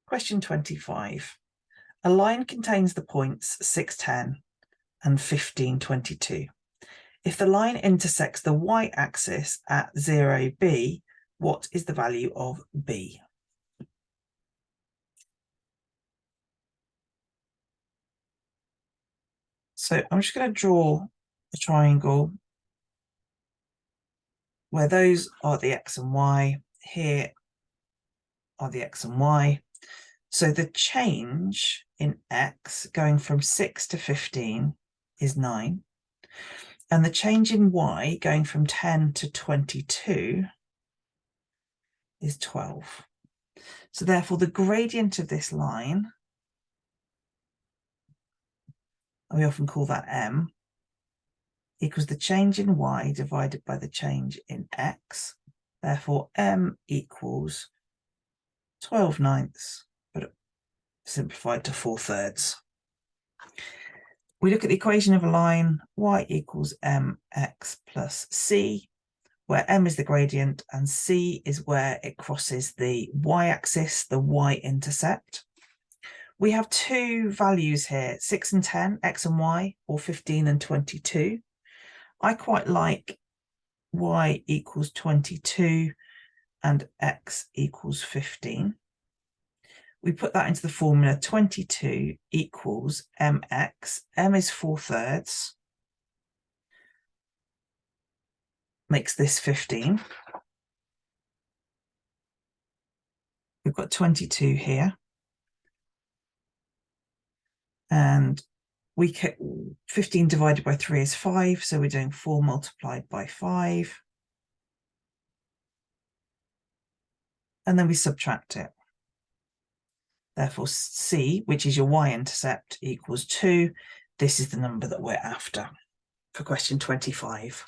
Question 25. A line contains the points 6, 10 and 15, 22. If the line intersects the y-axis at 0, b, what is the value of b? So I'm just going to draw a triangle where those are the x and y, here are the x and y. So the change in x going from 6 to 15 is 9. And the change in y going from 10 to 22 is 12. So therefore the gradient of this line, and we often call that m, equals the change in y divided by the change in x. Therefore m equals 12/9, but simplified to 4/3. We look at the equation of a line y equals mx plus c, where m is the gradient and c is where it crosses the y-axis, the y-intercept. We have two values here, 6 and 10, x and y, or 15 and 22. I quite like y equals 22 and x equals 15. We put that into the formula 22 equals mx. M is 4/3. Makes this 15. We've got 22 here. And 15 divided by 3 is 5. So we're doing 4 multiplied by 5. And then we subtract it. Therefore, C, which is your y-intercept, equals 2. This is the number that we're after for question 25.